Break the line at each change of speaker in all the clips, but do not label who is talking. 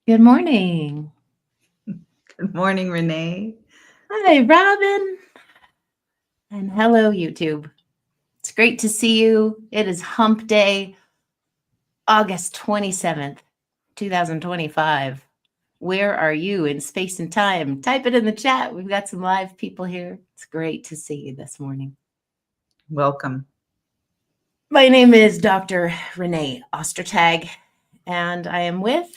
Good morning.
Good morning, Renee.
Hi, Robin. And hello, YouTube. It's great to see you. It is Hump Day, August 27th, 2025. Where are you in space and time? Type it in the chat. We've got some live people here. It's great to see you this morning.
Welcome.
My name is Dr. Renée Ostertag, and I am with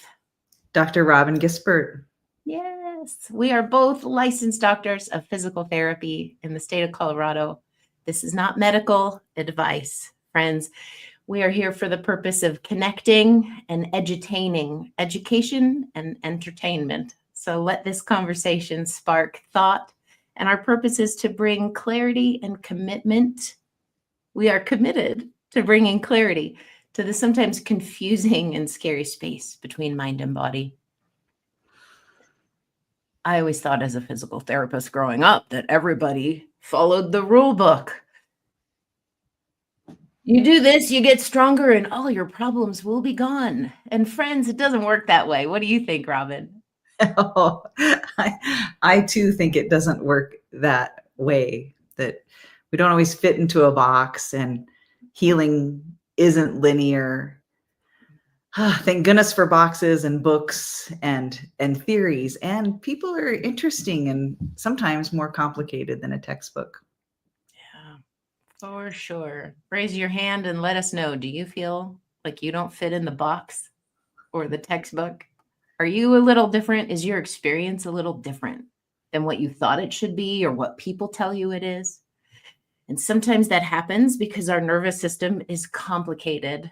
Dr. Robin Gisbert.
Yes, we are both licensed doctors of physical therapy in the state of Colorado. This is not medical advice, friends. We are here for the purpose of connecting and edutaining, education and entertainment. So let this conversation spark thought, and our purpose is to bring clarity and commitment. We are committed to bringing clarity to the sometimes confusing and scary space between mind and body. I always thought as a physical therapist growing up that everybody followed the rule book. You do this, you get stronger, and all your problems will be gone. And friends, it doesn't work that way. What do you think, Robin?
Oh, I too think it doesn't work that way, that we don't always fit into a box and healing isn't linear. Thank goodness for boxes and books and theories, and people are interesting and sometimes more complicated than a textbook.
Yeah, for sure. Raise your hand and let us know. Do you feel like you don't fit in the box or the textbook? Are you a little different? Is your experience a little different than what you thought it should be or what people tell you it is? And sometimes that happens because our nervous system is complicated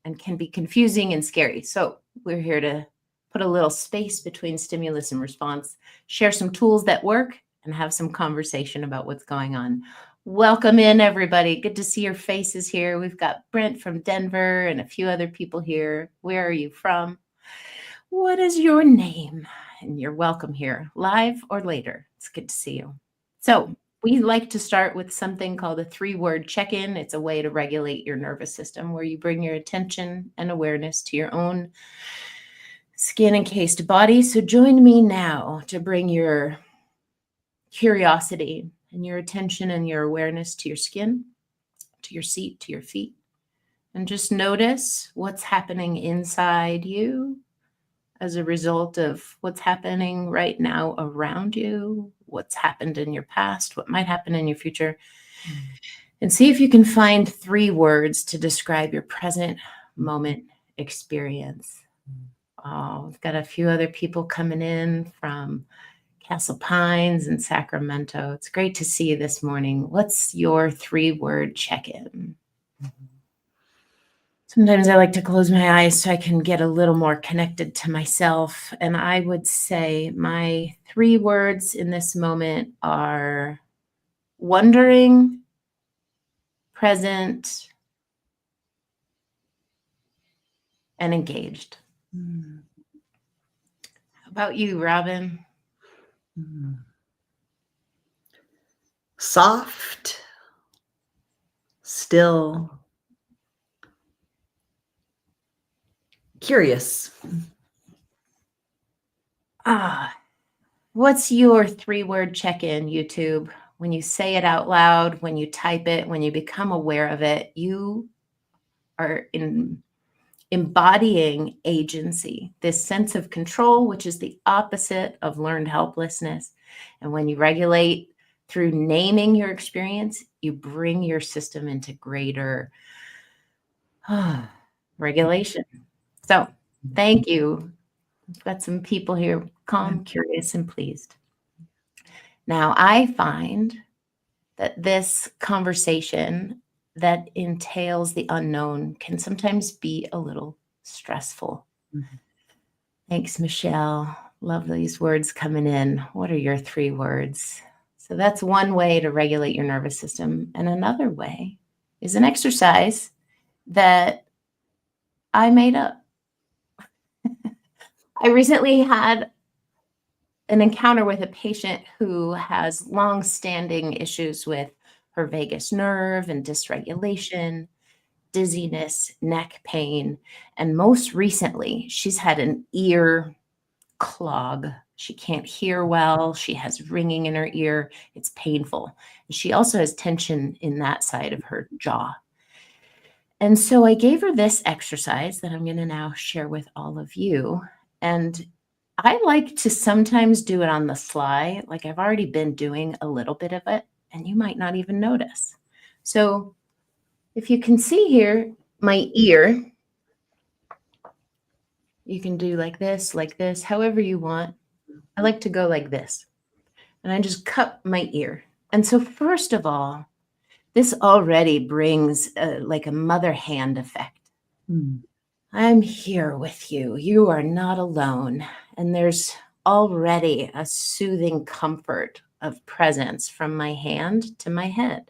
and can be confusing and scary. So we're here to put a little space between stimulus and response, share some tools that work, and have some conversation about what's going on. Welcome in, everybody. Good to see your faces here. We've got Brent from Denver and a few other people here. Where are you from? What is your name? And you're welcome here, live or later. It's good to see you. So we like to start with something called a 3-word check-in. It's a way to regulate your nervous system where you bring your attention and awareness to your own skin encased body. So join me now to bring your curiosity and your attention and your awareness to your skin, to your seat, to your feet. And just notice what's happening inside you as a result of what's happening right now around you, what's happened in your past, what might happen in your future. And see if you can find 3 words to describe your present moment experience. Oh, we've got a few other people coming in from Castle Pines and Sacramento. It's great to see you this morning. What's your 3-word check-in? Sometimes I like to close my eyes so I can get a little more connected to myself. And I would say my 3 words in this moment are wondering, present, and engaged. How about you, Robin?
Soft, still, curious.
What's your 3-word check-in, YouTube? When you say it out loud, when you type it, when you become aware of it, you are embodying agency, this sense of control, which is the opposite of learned helplessness. And when you regulate through naming your experience, you bring your system into greater regulation. So thank you. We've got some people here, calm, curious, and pleased. Now, I find that this conversation that entails the unknown can sometimes be a little stressful. Thanks, Michelle. Love these words coming in. What are your 3 words? So that's one way to regulate your nervous system. And another way is an exercise that I made up. I recently had an encounter with a patient who has long-standing issues with her vagus nerve and dysregulation, dizziness, neck pain, and most recently, she's had an ear clog. She can't hear well. She has ringing in her ear. It's painful. And she also has tension in that side of her jaw. And so I gave her this exercise that I'm going to now share with all of you. And I like to sometimes do it on the fly. Like I've already been doing a little bit of it, and you might not even notice. So if you can see here, my ear, you can do like this, however you want. I like to go like this. And I just cup my ear. And so first of all, this already brings like a mother hand effect. I'm here with you. You are not alone. And there's already a soothing comfort of presence from my hand to my head.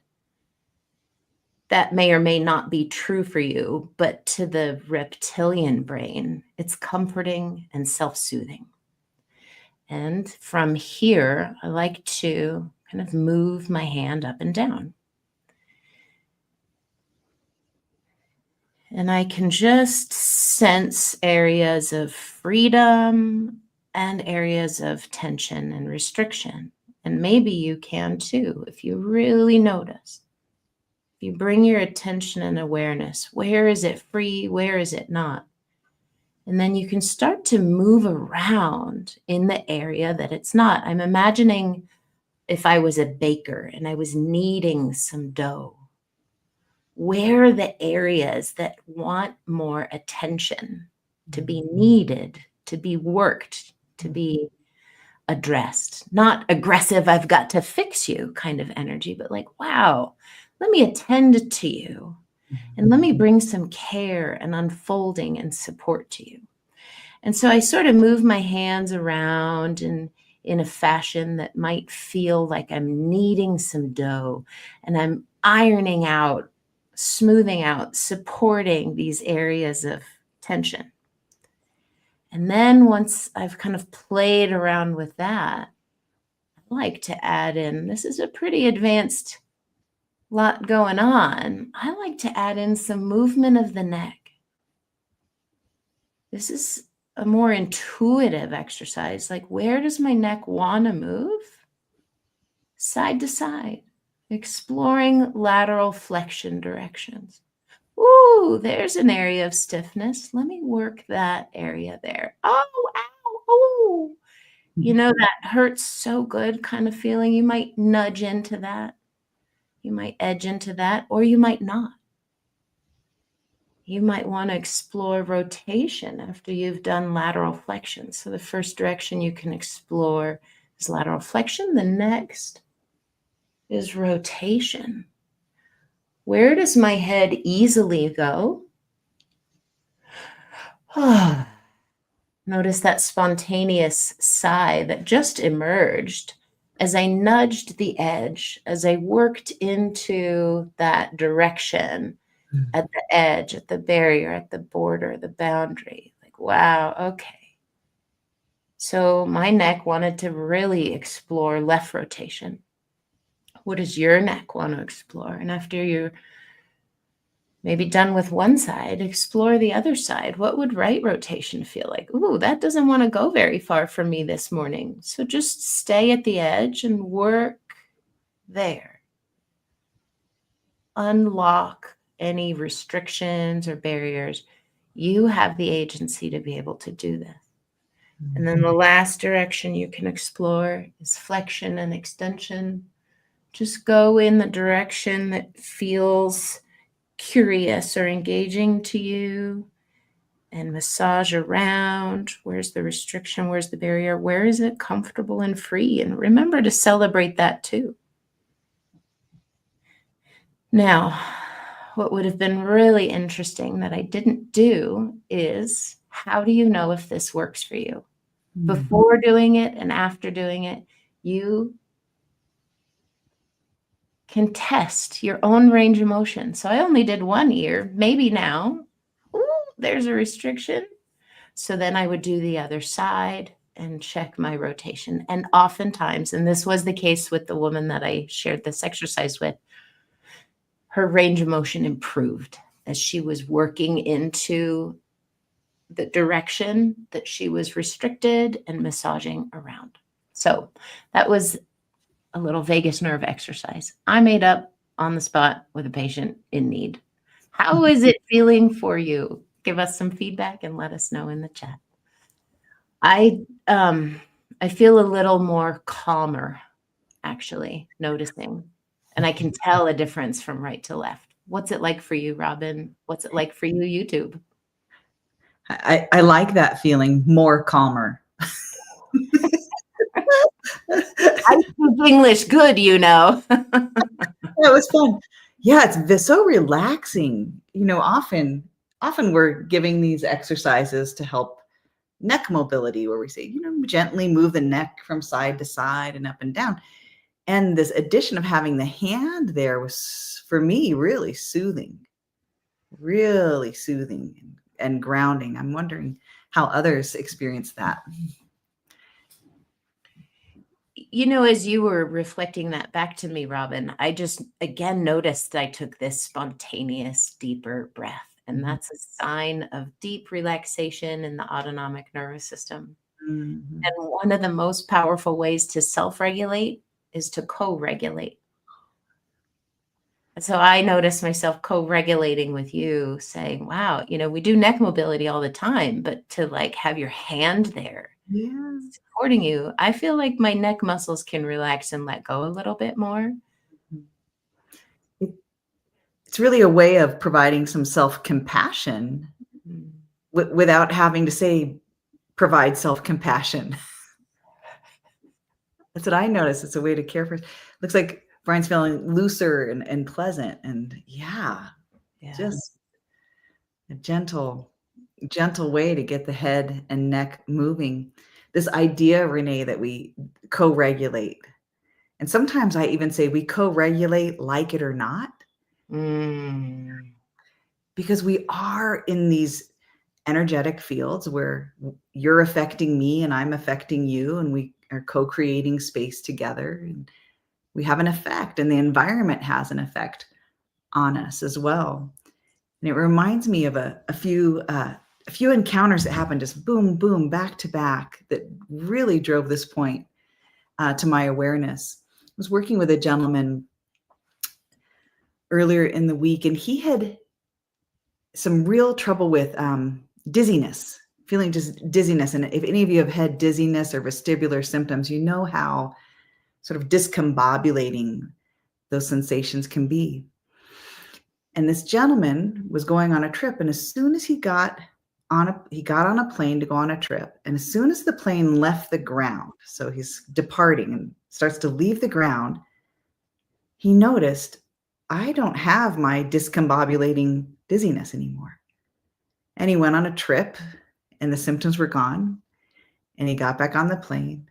That may or may not be true for you, but to the reptilian brain, it's comforting and self-soothing. And from here, I like to kind of move my hand up and down. And I can just sense areas of freedom and areas of tension and restriction. And maybe you can too, if you really notice. If you bring your attention and awareness, where is it free? Where is it not? And then you can start to move around in the area that it's not. I'm imagining if I was a baker and I was kneading some dough. Where are the areas that want more attention to be needed, to be worked, to be addressed? Not aggressive, I've got to fix you kind of energy, but like, wow, let me attend to you and let me bring some care and unfolding and support to you. And so I sort of move my hands around in a fashion that might feel like I'm kneading some dough and I'm ironing out, smoothing out, supporting these areas of tension. And then once I've kind of played around with that, I like to add in, this is a pretty advanced lot going on. I like to add in some movement of the neck. This is a more intuitive exercise. Like, where does my neck want to move? Side to side, exploring lateral flexion directions. Ooh, there's an area of stiffness. Let me work that area there. Oh, ow, oh. You know, that hurts so good kind of feeling. You might nudge into that. You might edge into that, or you might not. You might want to explore rotation after you've done lateral flexion. So the first direction you can explore is lateral flexion. The next is rotation. Where does my head easily go? Notice that spontaneous sigh that just emerged as I nudged the edge, as I worked into that direction at the edge, at the barrier, at the border, the boundary. Like, wow, okay. So my neck wanted to really explore left rotation. What does your neck want to explore? And after you're maybe done with one side, explore the other side. What would right rotation feel like? Ooh, that doesn't want to go very far from me this morning. So just stay at the edge and work there. Unlock any restrictions or barriers. You have the agency to be able to do this. And then the last direction you can explore is flexion and extension. Just go in the direction that feels curious or engaging to you and massage around. Where's the restriction? Where's the barrier? Where is it comfortable and free? And remember to celebrate that too. Now, what would have been really interesting that I didn't do is, how do you know if this works for you? Before doing it and after doing it, you can test your own range of motion. So I only did one ear. Maybe now, ooh, there's a restriction. So then I would do the other side and check my rotation. And oftentimes, and this was the case with the woman that I shared this exercise with, her range of motion improved as she was working into the direction that she was restricted and massaging around. So that was a little vagus nerve exercise I made up on the spot with a patient in need. How is it feeling for you? Give us some feedback and let us know in the chat. I feel a little more calmer, actually, noticing. And I can tell a difference from right to left. What's it like for you, Robin? What's it like for you, YouTube?
I like that feeling, more calmer.
I speak English good, you know.
That was fun. Yeah, it's so relaxing. Often we're giving these exercises to help neck mobility, where we say, gently move the neck from side to side and up and down. And this addition of having the hand there was, for me, really soothing and grounding. I'm wondering how others experience that.
As you were reflecting that back to me, Robin, I just again noticed I took this spontaneous, deeper breath. And that's a sign of deep relaxation in the autonomic nervous system.
Mm-hmm.
And one of the most powerful ways to self-regulate is to co-regulate. So I noticed myself co-regulating with you, saying, wow, we do neck mobility all the time, but to have your hand there supporting you, I feel like my neck muscles can relax and let go a little bit more.
It's really a way of providing some self-compassion without having to say, provide self-compassion. That's what I noticed. It's a way to care for. Looks like Brian's feeling looser and pleasant, and just a gentle way to get the head and neck moving. This idea, Renee, that we co-regulate, and sometimes I even say we co-regulate, like it or not, because we are in these energetic fields where you're affecting me and I'm affecting you, and we are co-creating space together, and we have an effect, and the environment has an effect on us as well. And it reminds me of a few encounters that happened just boom, boom, back to back, that really drove this point to my awareness. I was working with a gentleman earlier in the week, and he had some real trouble with dizziness, feeling just dizziness. And if any of you have had dizziness or vestibular symptoms, you know how sort of discombobulating those sensations can be. And this gentleman was going on a trip, and as soon as he got on a plane to go on a trip, and as soon as the plane left the ground, so he's departing and starts to leave the ground, he noticed, I don't have my discombobulating dizziness anymore. And he went on a trip, and the symptoms were gone, and he got back on the plane,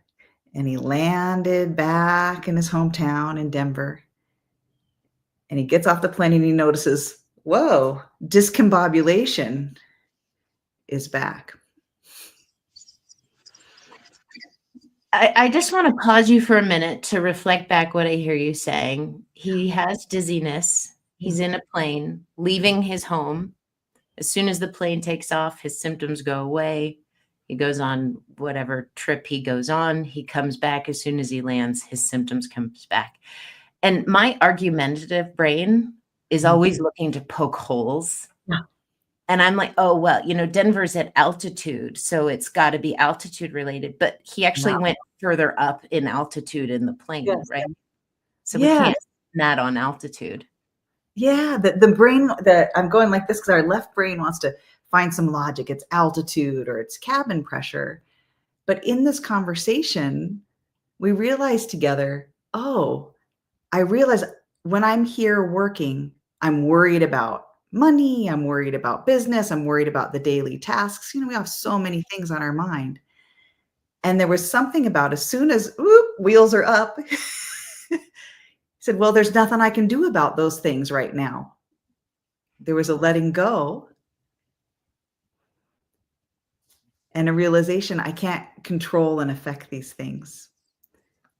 and he landed back in his hometown in Denver. And he gets off the plane and he notices, whoa, discombobulation is back.
I just want to pause you for a minute to reflect back what I hear you saying. He has dizziness. He's in a plane, leaving his home. As soon as the plane takes off, his symptoms go away. He goes on whatever trip he goes on. He comes back. As soon as he lands, his symptoms comes back. And my argumentative brain is always looking to poke holes.
Yeah.
And I'm like, oh, well, Denver's at altitude, so it's got to be altitude related. But he actually went further up in altitude in the plane, right? So we can't see that on altitude.
Yeah, the brain, I'm going like this because our left brain wants to find some logic. It's altitude or it's cabin pressure. But in this conversation, we realize together, oh, I realize when I'm here working, I'm worried about money, I'm worried about business, I'm worried about the daily tasks. We have so many things on our mind. And there was something about as soon as wheels are up, he said, well, there's nothing I can do about those things right now. There was a letting go and a realization I can't control and affect these things.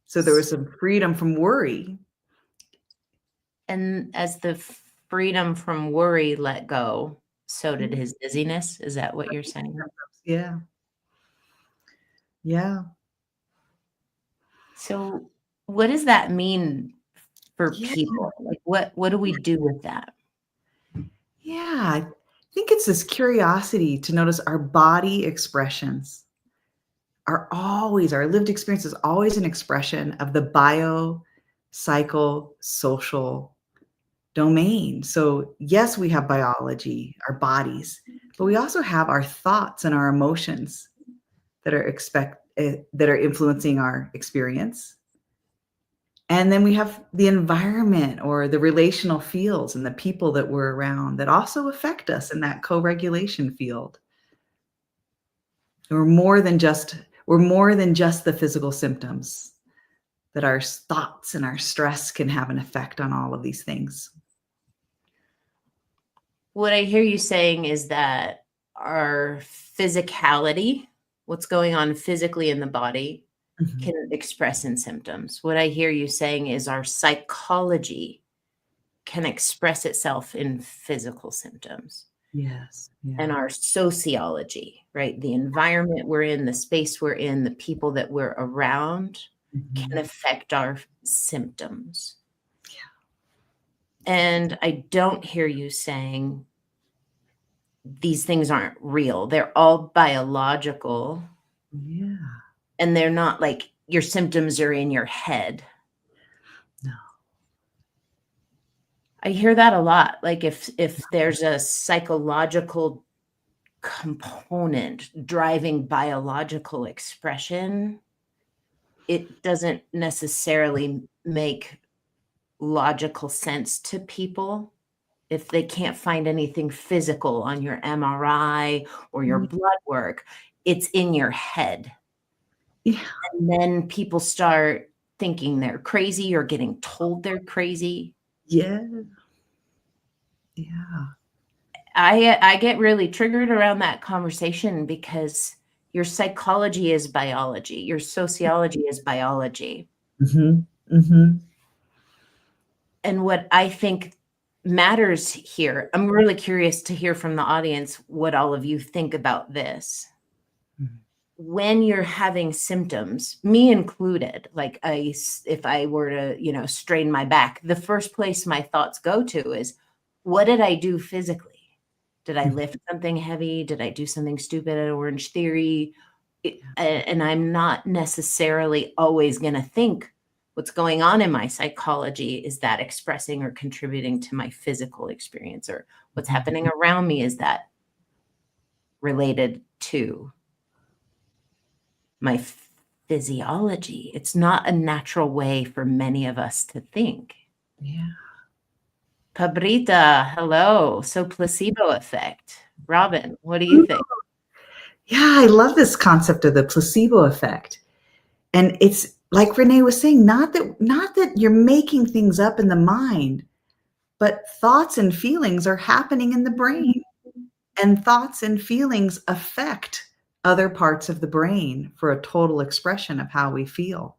So there was some freedom from worry.
And as the freedom from worry let go, so did his dizziness. Is that what you're saying?
Yeah. Yeah.
So what does that mean for
Yeah.
people? Like what do we do with that?
Yeah. I think it's this curiosity to notice our body expressions our lived experience is always an expression of the social domain. So yes, we have biology, our bodies, but we also have our thoughts and our emotions that that are influencing our experience. And then we have the environment or the relational fields and the people that we're around that also affect us in that co-regulation field. We're more than just the physical symptoms, that our thoughts and our stress can have an effect on all of these things.
What I hear you saying is that our physicality, what's going on physically in the body,
Mhm.
can express in symptoms. What I hear you saying is our psychology can express itself in physical symptoms.
Yes. Yeah.
And our sociology, right? The environment we're in, the space we're in, the people that we're around can
Mhm.
affect our symptoms. And I don't hear you saying these things aren't real. They're all biological,
Yeah.
and they're not like your symptoms are in your head.
No.
I hear that a lot. Like if there's a psychological component driving biological expression, it doesn't necessarily make logical sense to people if they can't find anything physical on your MRI or your
Mm.
blood work. It's in your head.
Yeah.
And then people start thinking they're crazy or getting told they're crazy.
Yeah. Yeah.
I get really triggered around that conversation because your psychology is biology, your sociology is biology.
Mhm. Mhm.
And what I think matters here, I'm really curious to hear from the audience what all of you think about this.
Mhm.
When you're having symptoms, me included, like if I were to, strain my back, the first place my thoughts go to is, what did I do physically? Did I lift something heavy? Did I do something stupid at Orange Theory? And I'm not necessarily always going to think what's going on in my psychology is that expressing or contributing to my physical experience, or what's happening around me is that related to my physiology. It's not a natural way for many of us to think.
Yeah.
Pabrita, hello. So placebo effect. Robin, what do you think?
Yeah, I love this concept of the placebo effect. And it's like Renée was saying, not that you're making things up in the mind, but thoughts and feelings are happening in the brain. And thoughts and feelings affect other parts of the brain for a total expression of how we feel.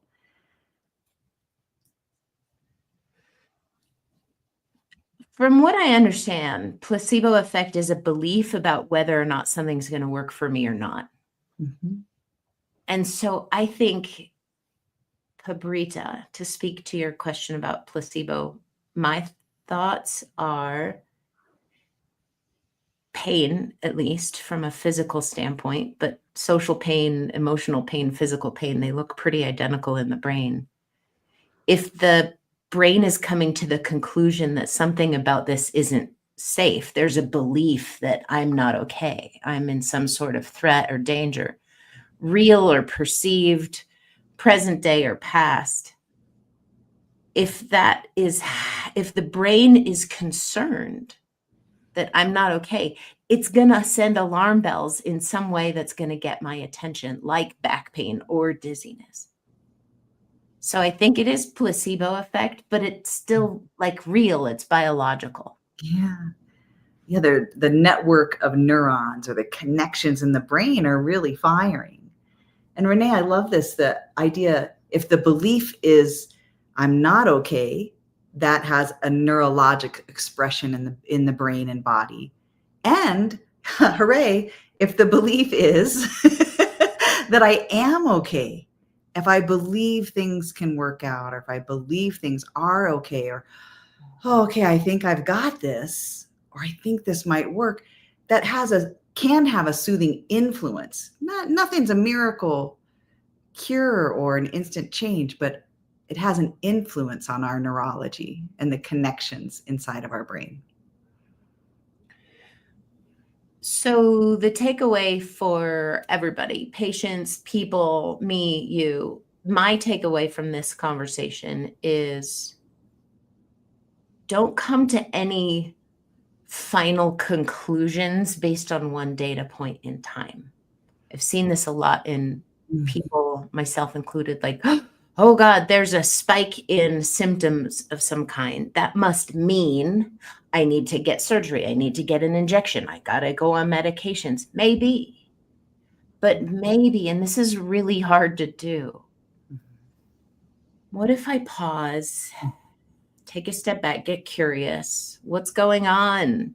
From what I understand, placebo effect is a belief about whether or not something's going to work for me or not.
Mhm.
And so I think, Pabrita, to speak to your question about placebo, my thoughts are pain, at least from a physical standpoint, but social pain, emotional pain, physical pain, they look pretty identical in the brain. If the brain is coming to the conclusion that something about this isn't safe, there's a belief that I'm not okay, I'm in some sort of threat or danger, real or perceived, present day or past. If the brain is concerned that I'm not okay, it's going to send alarm bells in some way that's going to get my attention, like back pain or dizziness. So I think it is placebo effect, but it's still like real, it's biological.
Yeah. Yeah, the network of neurons or the connections in the brain are really firing. And Renée, I love this, the idea, if the belief is I'm not okay, that has a neurologic expression in the brain and body. And hooray, if the belief is that I am okay, if I believe things can work out, or if I believe things are okay, or, oh, okay, I think I've got this, or I think this might work, that can have a soothing influence. Nothing's a miracle cure or an instant change, but it has an influence on our neurology and the connections inside of our brain.
So the takeaway for everybody, patients, people, me, you, my takeaway from this conversation is don't come to any final conclusions based on one data point in time. I've seen this a lot in people, myself included, like, oh God, there's a spike in symptoms of some kind. That must mean I need to get surgery. I need to get an injection. I got to go on medications. Maybe, but maybe, and this is really hard to do. What if I pause, take a step back, get curious? What's going on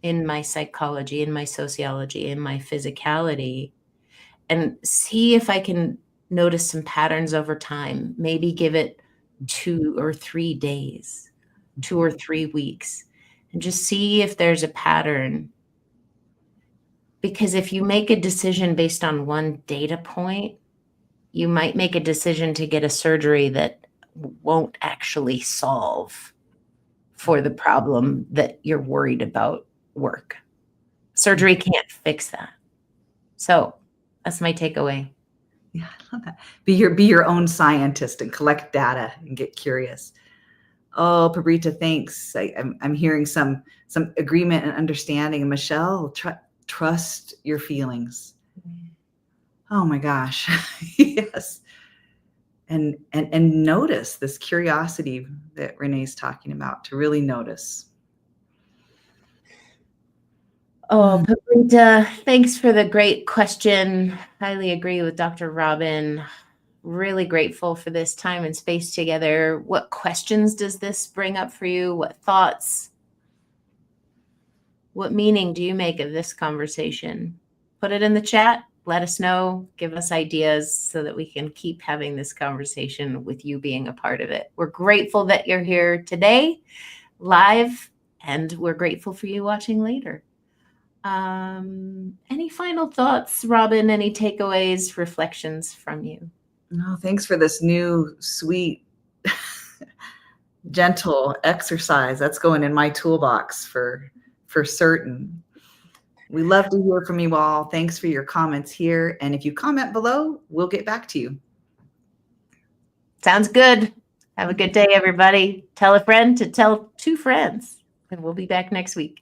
in my psychology, in my sociology, in my physicality? And see if I can notice some patterns over time. Maybe give it 2 or 3 days, 2 or 3 weeks, and just see if there's a pattern. Because if you make a decision based on one data point, you might make a decision to get a surgery that won't actually solve for the problem that you're worried about work. Surgery can't fix that. So that's my takeaway.
Yeah, I love that. Be your own scientist and collect data and get curious. Oh, Pabrita, thanks. I'm hearing some agreement and understanding. And Michelle, trust your feelings. Oh my gosh, yes. And notice this curiosity that Renee's talking about. To really notice.
Oh, Pabrita, thanks for the great question. Highly agree with Dr. Robin. Really grateful for this time and space together. What questions does this bring up for you? What thoughts? What meaning do you make of this conversation? Put it in the chat. Let us know. Give us ideas so that we can keep having this conversation with you being a part of it. We're grateful that you're here today, live, and we're grateful for you watching later. Any final thoughts, Robin? Any takeaways, reflections from you?
No, thanks for this new, sweet, gentle exercise. That's going in my toolbox for certain. We love to hear from you all. Thanks for your comments here. And if you comment below, we'll get back to you.
Sounds good. Have a good day, everybody. Tell a friend to tell 2 friends, and we'll be back next week.